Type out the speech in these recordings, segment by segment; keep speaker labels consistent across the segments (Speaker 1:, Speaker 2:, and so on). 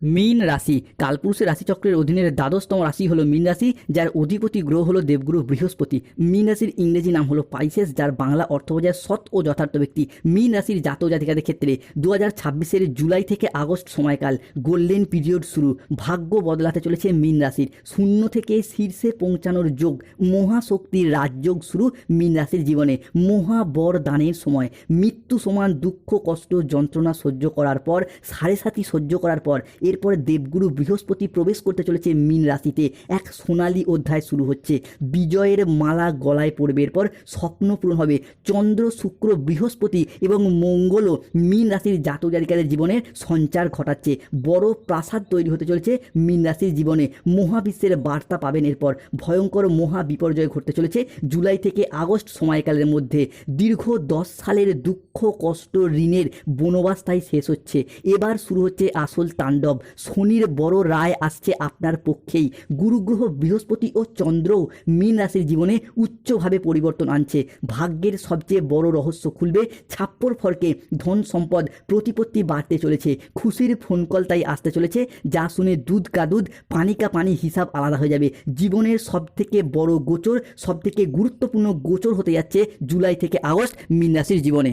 Speaker 1: মীন রাশি কালপুরুষের রাশিচক্রের অধীনের দ্বাদশতম রাশি হলো মীন রাশি, যার অধিপতি গ্রহ হলো দেবগুরু বৃহস্পতি। মীন রাশির ইংরেজি নাম হলো পাইসেস, যার বাংলা অর্থ বোঝায় সৎ ও যথার্থ ব্যক্তি। মীন রাশির জাতক জাতিকাদের ক্ষেত্রে 2026-এর জুলাই থেকে আগস্ট সময়কাল গোল্ডেন পিরিয়ড শুরু। ভাগ্য বদলাতে চলেছে মীন রাশির, শূন্য থেকে শীর্ষে পৌঁছানোর যোগ, মহাশক্তির রাজযোগ শুরু মীন রাশির জীবনে। মহাবরদানের সময়, মৃত্যু সমান দুঃখ কষ্ট যন্ত্রণা সহ্য করার পর, সাড়ে সাতি সহ্য করার পর এরপর দেবগুরু বৃহস্পতি প্রবেশ করতে চলেছে মীন রাশিতে। এক সোনালী অধ্যায় শুরু হচ্ছে, বিজয়ের মালা গলায় পড়বে। এরপর স্বপ্ন পূরণ হবে। চন্দ্র শুক্র বৃহস্পতি এবং মঙ্গলও মীন রাশির জাতক জাতিকাদের জীবনে সঞ্চার ঘটাচ্ছে। বড় প্রাসাদ তৈরি হতে চলেছে মীন রাশির জীবনে। মহাবিশ্বের বার্তা পাবেন। এরপর ভয়ঙ্কর মহা বিপর্যয় ঘটতে চলেছে জুলাই থেকে আগস্ট সময়কালের মধ্যে। দীর্ঘ 10 সালের দুঃখ কষ্ট ঋণের বনবাস তাই শেষ হচ্ছে। এবার শুরু হচ্ছে আসল তাণ্ডব। শনির বড় রায় আসছে আপনার পক্ষেই। গুরুগ্রহ বৃহস্পতি ও চন্দ্রও মীন রাশির জীবনে উচ্চভাবে পরিবর্তন আনছে। ভাগ্যের সবচেয়ে বড় রহস্য খুলবে। ছাপ্পর ফরকে ধন সম্পদ প্রতিপত্তি বাড়তে চলেছে। খুশির ফোন কল তাই আসতে চলেছে, যা শুনে দুধ কা দুধ পানি কা পানি হিসাব আলাদা হয়ে যাবে। জীবনের সবথেকে বড় গোচর, সবথেকে গুরুত্বপূর্ণ গোচর হতে যাচ্ছে জুলাই থেকে আগস্ট মীন রাশির জীবনে।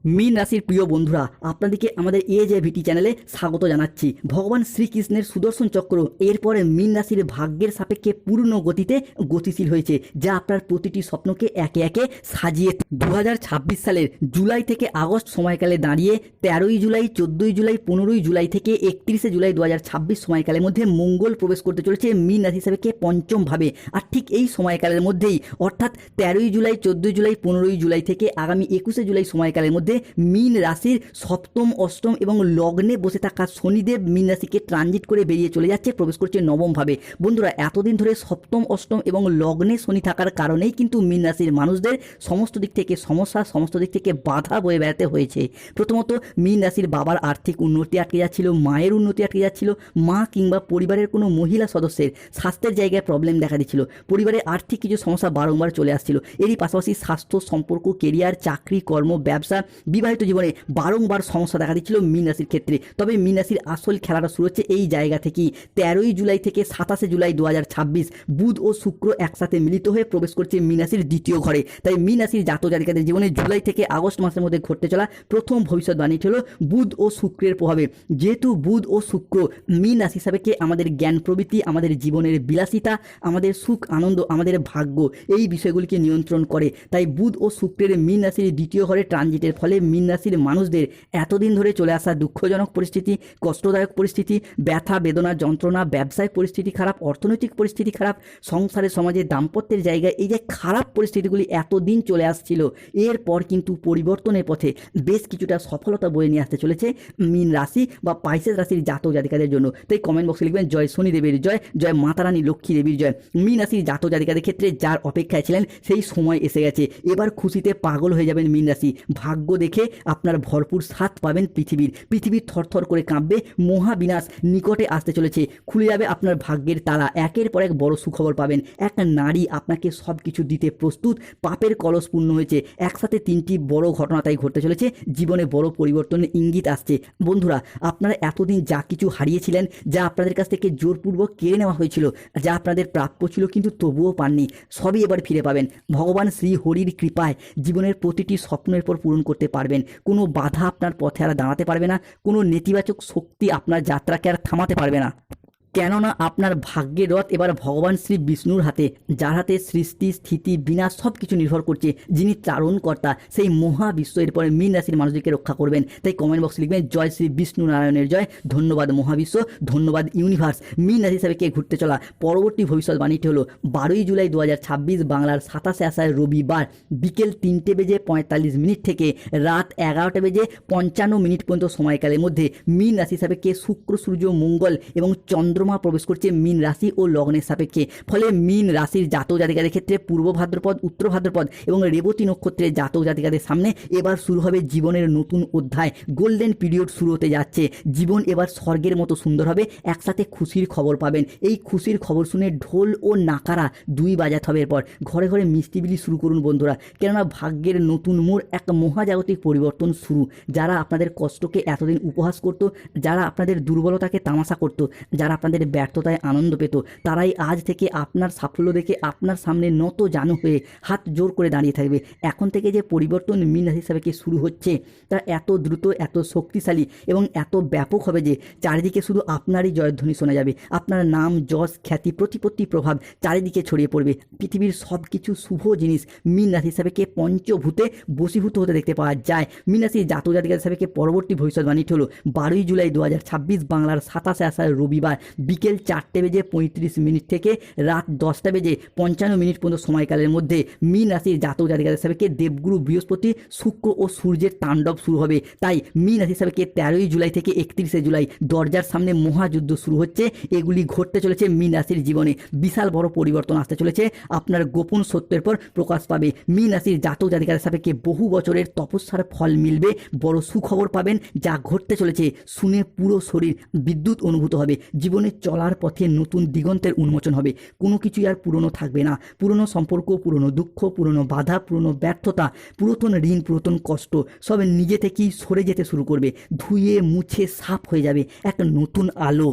Speaker 1: মীন রাশির প্রিয় বন্ধুরা, আপনাদেরকে আমাদের AJVT চ্যানেলে স্বাগত জানাচ্ছি। ভগবান শ্রীকৃষ্ণের সুদর্শন চক্র এরপরে মীন রাশির ভাগ্যের সাপেক্ষে পূর্ণ গতিতে গতিশীল হয়েছে, যা আপনার প্রতিটি স্বপ্নকে একে একে সাজিয়ে 2026 সালের জুলাই থেকে আগস্ট সময়কালে দাঁড়িয়ে 13ই জুলাই 14ই জুলাই 15ই জুলাই থেকে 31শে জুলাই 2026 সময়কালের মধ্যে মঙ্গল প্রবেশ করতে চলেছে মীন রাশি সাপেক্ষে পঞ্চম ভাবে। আর ঠিক এই সময়কালের মধ্যেই অর্থাৎ 13ই জুলাই 14ই জুলাই 15ই জুলাই থেকে আগামী 21শে জুলাই সময়কালের মধ্যে মীন রাশির সপ্তম অষ্টম এবং লগ্নে বসে থাকা শনিদেব মীন রাশিকে ট্রানজিট করে বেরিয়ে চলে যাচ্ছে, প্রবেশ করছে নবম ভাবে। বন্ধুরা, এতদিন ধরে সপ্তম অষ্টম এবং লগ্নে শনি থাকার কারণেই কিন্তু মীন রাশির মানুষদের সমস্ত দিক থেকে সমস্যা, সমস্ত দিক থেকে বাধা বয়ে বেড়াতে হয়েছে। প্রথমত মীন রাশির বাবার আর্থিক উন্নতি আটকে যাচ্ছিল, মায়ের উন্নতি আটকে যাচ্ছিল, মা কিংবা পরিবারের কোনো মহিলা সদস্যের স্বাস্থ্যের জায়গায় প্রবলেম দেখা দিচ্ছিল, পরিবারে আর্থিক কিছু সমস্যা বারংবার চলে আসছিল। এরই পাশাপাশি স্বাস্থ্য, সম্পর্ক, কেরিয়ার, চাকরি, কর্ম, ব্যবসা, বিবাহিত জীবনে বারংবার সমস্যা দেখা দিচ্ছিল মীন রাশির ক্ষেত্রে। তবে মীন রাশির আসল খেলাটা শুরু হচ্ছে এই জায়গা থেকেই। 13ই জুলাই থেকে 27শে জুলাই 2026 বুধ ও শুক্র একসাথে মিলিত হয়ে প্রবেশ করছে মীন রাশির দ্বিতীয় ঘরে। তাই মীন রাশির জাতক জাতিকাদের জীবনে জুলাই থেকে আগস্ট মাসের মধ্যে ঘটতে চলা প্রথম ভবিষ্যৎবাণীটি হলো বুধ ও শুক্রের প্রভাবে। যেহেতু বুধ ও শুক্র মীন রাশি সাপেক্ষে আমাদের জ্ঞান প্রবৃত্তি, আমাদের জীবনের বিলাসিতা, আমাদের সুখ আনন্দ, আমাদের ভাগ্য, এই বিষয়গুলিকে নিয়ন্ত্রণ করে। তাই বুধ ও শুক্রের মীন রাশির দ্বিতীয় ঘরে ট্রানজিটের ফলে মীন রাশির মানুষদের এতদিন ধরে চলে আসা দুঃখজনক পরিস্থিতি, কষ্টদায়ক পরিস্থিতি, ব্যথা বেদনা যন্ত্রণা, ব্যবসায় পরিস্থিতি খারাপ, অর্থনৈতিক পরিস্থিতি খারাপ, সংসারে সমাজে দাম্পত্যের জায়গায় এই যে খারাপ পরিস্থিতিগুলি এতদিন চলে আসছিল, এরপর কিন্তু পরিবর্তনের পথে বেশ কিছুটা সফলতা বয়ে নিয়ে আসতে চলেছে মীন রাশি বা পাইসেস রাশির জাতক জাতিকাদের জন্য। তাই কমেন্ট বক্সে লিখবেন জয় শনিদেবের জয়, জয় মাতা রানী লক্ষ্মী দেবীর জয়। মীন রাশির জাতক জাতিকাদের ক্ষেত্রে যার অপেক্ষায় ছিলেন সেই সময় এসে গেছে। এবার খুশিতে পাগল হয়ে যাবেন মীন রাশি। ভাগ্য দেখে আপনার ভরপুর সাথ পাবেন পৃথিবীর থরথর করে কাঁপবে। মহাবিনাশ নিকটে আসতে চলেছে। খুলে যাবে আপনার ভাগ্যের তালা। একের পর এক বড় সুখবর পাবেন। এক নারী আপনাকে সব কিছু দিতে প্রস্তুত। পাপের কলস পূর্ণ হয়েছে। একসাথে 3টি বড় ঘটনা তাই ঘটতে চলেছে। জীবনে বড় পরিবর্তনের ইঙ্গিত আসছে। বন্ধুরা, আপনারা এতদিন যা কিছু হারিয়েছিলেন, যা আপনাদের কাছ থেকে জোরপূর্বক কেড়ে নেওয়া হয়েছিল, যা আপনাদের প্রাপ্য ছিল কিন্তু তবুও পাননি, সবই এবার ফিরে পাবেন। ভগবান শ্রী হরির কৃপায় জীবনের প্রতিটি স্বপ্নের পর পূরণ করতে পারবেন। কোনো বাধা আপনার পথে আর দাঁড়াতে পারবে না। কোনো নেতিবাচক শক্তি আপনার যাত্রাকে আর থামাতে পারবে না। কেননা আপনার ভাগ্যের রথ এবার ভগবান শ্রী বিষ্ণুর হাতে, যার হাতে সৃষ্টি স্থিতি বিনাশ সব কিছু নির্ভর করছে। যিনি ত্রারণকর্তা, সেই মহাবিশ্ব এরপরে মীন রাশির মানুষদেরকে রক্ষা করবেন। তাই কমেন্ট বক্সে লিখবেন জয় শ্রী বিষ্ণু নারায়ণের জয়। ধন্যবাদ মহাবিশ্ব, ধন্যবাদ ইউনিভার্স। মীন রাশি হিসাবে কে ঘুরতে চলা পরবর্তী ভবিষ্যৎবাণীটি হলো 12ই জুলাই 2026 বাংলার 27শে আষাঢ় রবিবার বিকেল 3:45 থেকে রাত 11:55 পর্যন্ত সময়কালের মধ্যে মীন রাশি হিসাবে কে শুক্র, সূর্য, মঙ্গল এবং চন্দ্র চন্দ্রমা প্রবেশ করছে মীন রাশি ও লগ্নের সাপেক্ষে। ফলে মীন রাশির জাতক জাতিকাদের ক্ষেত্রে পূর্ব ভাদ্রপদ, উত্তর ভাদ্রপদ এবং রেবতী নক্ষত্রের জাতক জাতিকাদের সামনে এবার শুরু হবে জীবনের নতুন অধ্যায়। গোল্ডেন পিরিয়ড শুরু হতে যাচ্ছে। জীবন এবার স্বর্গের মতো সুন্দর হবে। একসাথে খুশির খবর পাবেন। এই খুশির খবর শুনে ঢোল ও নাকারা দুই বাজাতে হবে। এরপর ঘরে ঘরে মিষ্টি বিলি শুরু করুন বন্ধুরা, কেননা ভাগ্যের নতুন মোড়, এক মহাজাগতিক পরিবর্তন শুরু। যারা আপনাদের কষ্টকে এতদিন উপহাস করত, যারা আপনাদের দুর্বলতাকে তামাশা করত, যারা আপনাদের ব্যর্থতায় আনন্দ পেত, তারাই আজ থেকে আপনার সাফল্য দেখে আপনার সামনে নত জানু হয়ে হাত জোর করে দাঁড়িয়ে থাকবে। এখন থেকে যে পরিবর্তন মীন রাশি হিসাবে কি শুরু হচ্ছে, তা এত দ্রুত, এত শক্তিশালী এবং এত ব্যাপক হবে যে চারিদিকে শুধু আপনারই জয়ধ্বনি শোনা যাবে। আপনার নাম, যশ, খ্যাতি, প্রতিপত্তি, প্রভাব চারিদিকে ছড়িয়ে পড়বে। পৃথিবীর সব কিছু শুভ জিনিস মীন রাশি হিসাবে কে পঞ্চভূতে বশীভূত হতে দেখতে পাওয়া যায়। মীন রাশির জাতক জাতিকা হিসাবে কে পরবর্তী ভবিষ্যৎবাণীটি হলো 12ই জুলাই 2026 বাংলার 27 আষাঢ় রবিবার বিকেল 4:35 থেকে রাত 10:55 পর্যন্ত সময়কালের মধ্যে মীন রাশির জাতক জাতিকাদের হিসাবে কে দেবগুরু বৃহস্পতি, শুক্র ও সূর্যের তাণ্ডব শুরু হবে। তাই মীন রাশি হিসাবে কে 13ই জুলাই থেকে 31শে জুলাই দরজার সামনে মহাযুদ্ধ শুরু হচ্ছে। এগুলি ঘটতে চলেছে মীন রাশির জীবনে। বিশাল বড় পরিবর্তন আসতে চলেছে। আপনার গোপন সত্যের পর প্রকাশ পাবে। মীন রাশির জাতক জাতিকাদের সাপেক্ষে বহু বছরের তপস্যার ফল মিলবে। বড় সুখবর পাবেন। যা ঘটতে চলেছে শুনে পুরো শরীর বিদ্যুৎ অনুভূত হবে। জীবনে চলার পথে নতুন দিগন্তের উন্মোচন হবে। কোনো কিছুই আর পুরনো থাকবে না। পুরনো সম্পর্ক, পুরনো দুঃখ, পুরনো বাধা, পুরনো ব্যর্থতা, পুরাতন ঋণ, পুরাতন কষ্ট সব নিজে থেকেই সরে যেতে শুরু করবে। ধুয়ে মুছে সাফ হয়ে যাবে এক নতুন আলো।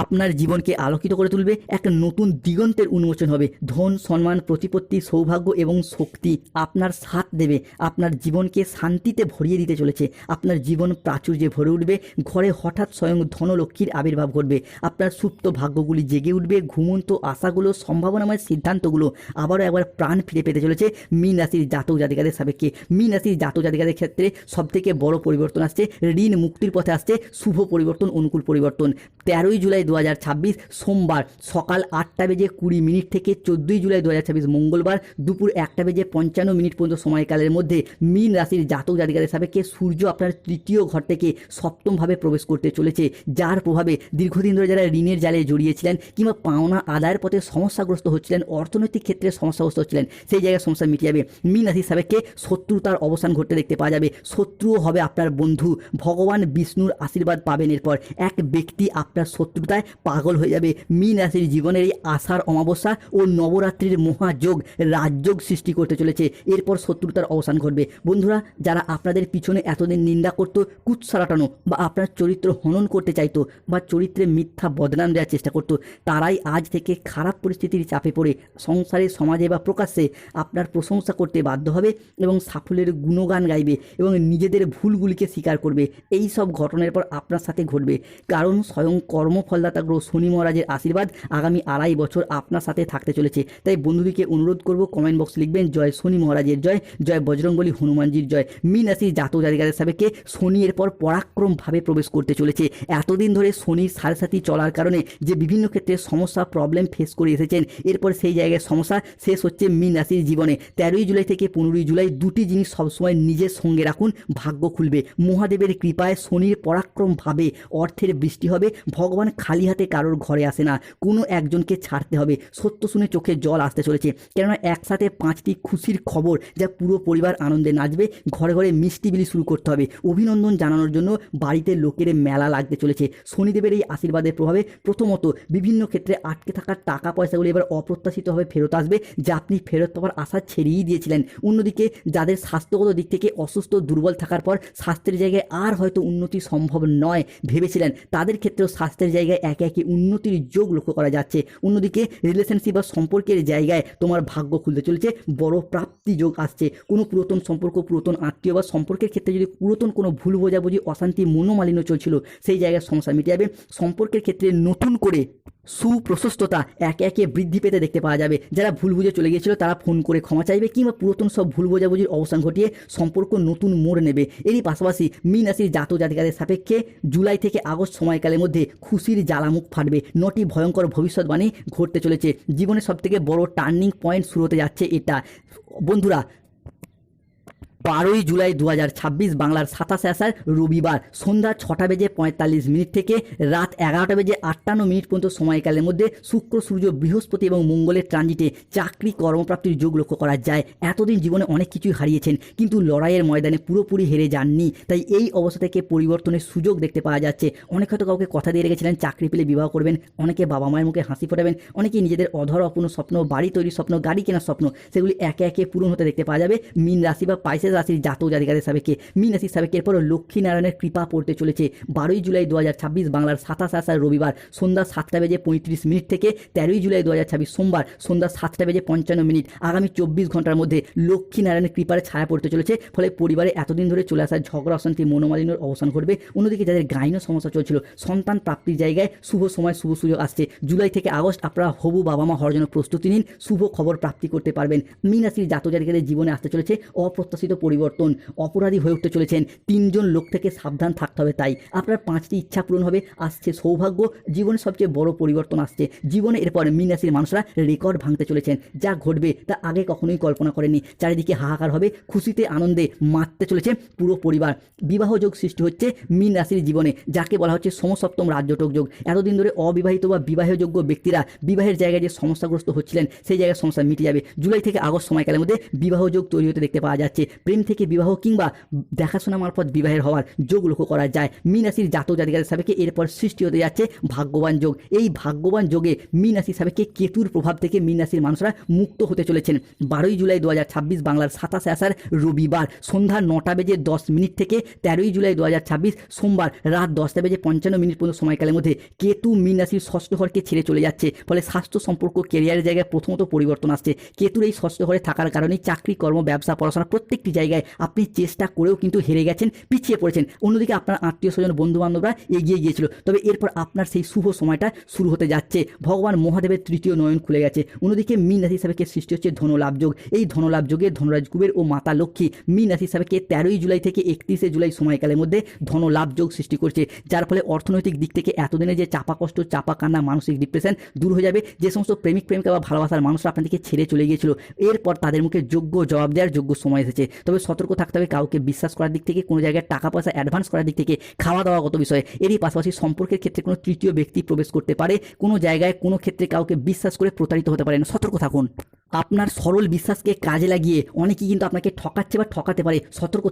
Speaker 1: আপনার জীবনকে আলোকিত করে তুলবে। এক নতুন দিগন্তের উন্মোচন হবে। ধন, সম্মান, প্রতিপত্তি, সৌভাগ্য এবং শক্তি আপনার সাথ দেবে। আপনার জীবনকে শান্তিতে ভরিয়ে দিতে চলেছে। আপনার জীবন প্রাচুর্যে ভরে উঠবে। ঘরে হঠাৎ স্বয়ং ধনলক্ষ্মীর আবির্ভাব ঘটবে। আপনার সুপ্ত ভাগ্যগুলি জেগে উঠবে। ঘুমন্ত আশাগুলো, সম্ভাবনাময় সিদ্ধান্তগুলো আবারও একবার প্রাণ ফিরে পেতে চলেছে মীন রাশির জাতক জাতিকাদের সাপেক্ষে। মীন রাশির জাতক জাতিকাদের ক্ষেত্রে সবথেকে বড় পরিবর্তন আসছে। ঋণ মুক্তির পথে আসছে শুভ পরিবর্তন, অনুকূল পরিবর্তন। 13ই জুলাই 2026 সোমবার সকাল 8:20 থেকে 14ই জুলাই 2026 মঙ্গলবার দুপুর 1:55 পর্যন্ত সময়কালের মধ্যে মীন রাশির জাতক জাতিকাদের সাপেক্ষে সূর্য আপনার তৃতীয় ঘর থেকে সপ্তমভাবে প্রবেশ করতে চলেছে। যার প্রভাবে দীর্ঘদিন ধরে যারা ঋণের জালে জড়িয়েছিলেন কিংবা পাওনা আদায়ের পথে সমস্যাগ্রস্ত হচ্ছিলেন, অর্থনৈতিক ক্ষেত্রে সমস্যাগ্রস্ত হচ্ছিলেন, সেই জায়গায় সমস্যা মিটে যাবে। মীন রাশির সাপেক্ষে শত্রুতার অবসান ঘটতে দেখতে পাওয়া যাবে। শত্রুও হবে আপনার বন্ধু। ভগবান বিষ্ণুর আশীর্বাদ পাবেন। এরপর এক ব্যক্তি আপনার শত্রুতায় পাগল হয়ে যাবে। মীন রাশির জীবনের এই আষাঢ় অমাবস্যা ও নবরাত্রির মহাযোগ রাজযোগ সৃষ্টি করতে চলেছে। এরপর শত্রুতার অবসান ঘটবে। বন্ধুরা, যারা আপনাদের পিছনে এতদিন নিন্দা করতো, কুৎসা রাটানো বা আপনার চরিত্র হনন করতে চাইতো বা চরিত্রে মিথ্যা বদনাম দেওয়ার চেষ্টা করতো, তারাই আজ থেকে খারাপ পরিস্থিতির চাপে পড়ে সংসারে, সমাজে বা প্রকাশ্যে আপনার প্রশংসা করতে বাধ্য হবে এবং সাফল্যের গুণগান গাইবে এবং নিজেদের ভুলগুলিকে স্বীকার করবে। এই সব ঘটনার পর আপনার সাথে ঘটবে, কারণ স্বয়ং কর্মফলদাতা গ্রহ শনি মহারাজের আশীর্বাদ আগামী 2.5 বছর আপনার সাথে থাকতে চলেছে। তাই বন্ধুদিকে অনুরোধ করব, কমেন্ট বক্স লিখবেন জয় শনি মহারাজের জয়, জয় বজরংবলী হনুমানজির জয়। মীন রাশির জাতক জাতিকাদের সাপেক্ষে শনি এরপর পরাক্রমভাবে প্রবেশ করতে চলেছে। এতদিন ধরে শনির সাড়ে সাথী চলার কারণে যে বিভিন্ন ক্ষেত্রে সমস্যা, প্রবলেম ফেস করে এসেছেন, এরপর সেই জায়গায় সমস্যা শেষ হচ্ছে মীন রাশির জীবনে। 13ই জুলাই থেকে 15ই জুলাই দুটি জিনিস সবসময় নিজের সঙ্গে রাখুন, ভাগ্য খুলবে। মহাদেবের কৃপায় শনির পরাক্রমভাবে অর্থের বৃষ্টি হবে। ভগবান খালি হাতে কারোর ঘরে আসে না, কোনো একজনকে ছাড়তে হবে। সত্য শুনে চোখে জল আসতে চলেছে, কেননা একসাথে 5টি খুশির খবর যা পুরো পরিবার আনন্দে নাচবে। ঘরে ঘরে মিষ্টি বিলি শুরু করতে হবে। অভিনন্দন জানানোর জন্য বাড়িতে লোকের মেলা লাগতে চলেছে। শনিদেবের এই আশীর্বাদের প্রভাবে প্রথমত বিভিন্ন ক্ষেত্রে আটকে থাকা টাকা পয়সাগুলি এবার অপ্রত্যাশিতভাবে ফেরত আসবে, যা আপনি ফেরত পাওয়ার আশা ছেড়েই দিয়েছিলেন। অন্যদিকে যাদের স্বাস্থ্যগত দিক থেকে অসুস্থ, দুর্বল থাকার পর স্বাস্থ্যের জায়গায় আর হয়তো উন্নতি সম্ভব নয় ভেবেছিলেন, তাদের ক্ষেত্রেও স্বাস্থ্যের জায়গায় একে একে উন্নতির যোগ লক্ষ্য করা যাচ্ছে। অন্যদিকে রিলেশনশিপ বা সম্পর্কের জায়গায় তোমার ভাগ্য খুলতে চলেছে। বড় প্রাপ্তি যোগ আসছে। কোনো পুরাতন সম্পর্ক, পুরাতন আত্মীয় বা সম্পর্কের ক্ষেত্রে যদি পুরাতন কোনো ভুল বোঝাবুঝি, অশান্তি, মনোমালিন্য চলছিল, সেই জায়গায় সমস্যা মিটে যাবে। সম্পর্কের ক্ষেত্রে নতুন করে সুপ্রশস্ততা একে একে বৃদ্ধি পেতে দেখতে পাওয়া যাবে। যারা ভুল বুঝে চলে গিয়েছিল তারা ফোন করে ক্ষমা চাইবে কিংবা পুরাতন সব ভুল বোঝাবুঝির অবসান ঘটিয়ে সম্পর্ক নতুন মোড় নেবে। এরই পাশাপাশি মীন রাশির জাতক জাতিকাদের সাপেক্ষে জুলাই থেকে আগস্ট সময়কালের মধ্যে খুশির জ্বালামুখ ফাটবে। 9টি ভয়ঙ্কর ভবিষ্যৎবাণী ঘটতে চলেছে। জীবনের সবথেকে বড় টার্নিং পয়েন্ট শুরু হতে যাচ্ছে এটা। বন্ধুরা, 12ই জুলাই 2026 বাংলার 27 আষাঢ় রবিবার সন্ধ্যা 6:45 থেকে রাত 11:58 পর্যন্ত সময়কালের মধ্যে শুক্র, সূর্য, বৃহস্পতি এবং মঙ্গলের ট্রানজিটে চাকরি কর্মপ্রাপ্তির যোগ লক্ষ্য করা যায়। এতদিন জীবনে অনেক কিছুই হারিয়েছেন, কিন্তু লড়াইয়ের ময়দানে পুরোপুরি হেরে যাননি। তাই এই অবস্থা থেকে পরিবর্তনের সুযোগ দেখতে পাওয়া যাচ্ছে। অনেক হয়তো কাউকে কথা দিয়ে রেখেছিলেন চাকরি পেলে বিবাহ করবেন, অনেকে বাবা মায়ের মুখে হাসি ফোটাবেন, অনেকেই নিজেদের অধরা অপূর্ণ স্বপ্ন, বাড়ি তৈরির স্বপ্ন, গাড়ি কেনার স্বপ্ন, সেগুলি একে একে পূরণ হতে দেখতে পাওয়া যাবে মীন রাশি বা পাইসেস রাশির জাতক জাতিকাদের সাপেক্ষে। মীন রাশির সাপেক্ষে এরপর লক্ষ্মীনারায়ণের কৃপা পড়তে চলেছে 12ই জুলাই 2026 বাংলার 27 আষাঢ় রবিবার সন্ধ্যা 7:35 থেকে 13ই জুলাই 2026 সোমবার সন্ধ্যা 7:55 আগামী 24 ঘন্টার মধ্যে লক্ষ্মীনারায়ণের কৃপার ছায়া পড়তে চলেছে। ফলে পরিবারে এতদিন ধরে চলে আসা ঝগড়া অশান্তি, মনোমালিন্যের অবসান ঘটবে। অন্যদিকে যাদের গাইনো সমস্যা চলছিল, সন্তান প্রাপ্তির জায়গায় শুভ সময়, শুভ সুযোগ আসছে। জুলাই থেকে আগস্ট আপনারা হবু বাবা মা হওয়ার জন্য প্রস্তুতি নিন, শুভ খবর প্রাপ্তি করতে পারবেন। মীন রাশির জাতক জাতিকাদের জীবনে আসতে চলেছে অপ্রত্যাশিত পরিবর্তন। অপরাধী হয়ে উঠতে চলেছেন, 3 জন লোক থেকে সাবধান থাকতে হবে। তাই আপনার 5টি ইচ্ছা পূরণ হবে, আসছে সৌভাগ্য, জীবনের সবচেয়ে বড় পরিবর্তন আসছে। জীবনে এরপর মীন রাশির মানুষরা রেকর্ড ভাঙতে চলেছেন। যা ঘটবে তা আগে কখনোই কল্পনা করেননি। চারিদিকে হাহাকার হবে, খুশিতে আনন্দে মাততে চলেছে পুরো পরিবার। বিবাহ যোগ সৃষ্টি হচ্ছে মীন রাশির জীবনে, যাকে বলা হচ্ছে সমসপ্তম রাজ্যটক যোগ। এতদিন ধরে অবিবাহিত বা বিবাহযোগ্য ব্যক্তিরা বিবাহের জায়গায় যে সমস্যাগ্রস্ত হচ্ছিলেন, সেই জায়গায় সমস্যা মিটে যাবে। জুলাই থেকে আগস্ট সময়কালের মধ্যে বিবাহ যোগ তৈরি হতে দেখতে পাওয়া যাচ্ছে। প্রেম থেকে বিবাহ কিংবা দেখাশোনা মারফত বিবাহের হওয়ার যোগ লক্ষ্য করা যায়। মীন রাশির জাতক জাতিকাদের সাপেক্ষে এরপর সৃষ্টি হতে যাচ্ছে ভাগ্যবান যোগ। এই ভাগ্যবান যোগে মীন রাশির সাপেক্ষে কেতুর প্রভাব থেকে মীন রাশির মানুষরা মুক্ত হতে চলেছেন। 12ই জুলাই 2026 বাংলার 27 আষাঢ় রবিবার সন্ধ্যা 9:10 থেকে 13ই জুলাই 2026 সোমবার রাত 10:55 পর্যন্ত সময়কালের মধ্যে কেতু মীন রাশির ষষ্ঠ ঘরকে ছেড়ে চলে যাচ্ছে। ফলে স্বাস্থ্য সম্পর্ক, কেরিয়ারের জায়গায় প্রথমত পরিবর্তন আসছে। কেতুর এই ষষ্ঠ ঘরে থাকার কারণে চাকরি, কর্ম, ব্যবসা, পড়াশোনা প্রত্যেকটি জায়গায় আপনি চেষ্টা করেও কিন্তু হেরে গেছেন, পিছিয়ে পড়েছেন। অন্যদিকে আপনার আত্মীয় স্বজন, বন্ধু বান্ধবরা এগিয়ে গিয়েছিল, তবে এরপর আপনার সেই শুভ সময়টা শুরু হতে যাচ্ছে। ভগবান মহাদেবের 3য় নয়ন খুলে গেছে। অন্যদিকে মীন রাশি সাপেক্ষে সৃষ্টি হচ্ছে ধনলাভ যোগ। এই ধনলাভ যোগে ধনরাজ কুবের ও মাতা লক্ষ্মী মীন রাশি সাপেক্ষে 13ই জুলাই থেকে 31শে জুলাই সময়কালের মধ্যে ধনলাভ যোগ সৃষ্টি করছে, যার ফলে অর্থনৈতিক দিক থেকে এতদিনে যে চাপা কষ্ট, চাপা কান্না, মানসিক ডিপ্রেশন দূর হয়ে যাবে। যে সমস্ত প্রেমিক প্রেমিকা বা ভালোবাসার মানুষরা আপনাদেরকে ছেড়ে চলে গিয়েছিল, এরপর তাদের মুখে যোগ্য জবাব দেওয়ার যোগ্য সময় এসেছে। তবে সতর্ক থাকতে হবে কাউকে বিশ্বাস করার দিক থেকে, কোনো জায়গায় টাকা পয়সা অ্যাডভান্স করার দিক থেকে, খাওয়া দাওয়াগত বিষয়ে। এরই পাশাপাশি সম্পর্কের ক্ষেত্রে কোনো তৃতীয় ব্যক্তি প্রবেশ করতে পারে, কোনো জায়গায় কোনো ক্ষেত্রে কাউকে বিশ্বাস করে প্রতারিত হতে পারেন। সতর্ক থাকুন। আপনার সরল বিশ্বাসকে কাজে লাগিয়ে অনেকেই কিন্তু আপনাকে ঠকাচ্ছে বা ঠকাতে পারে। সতর্ক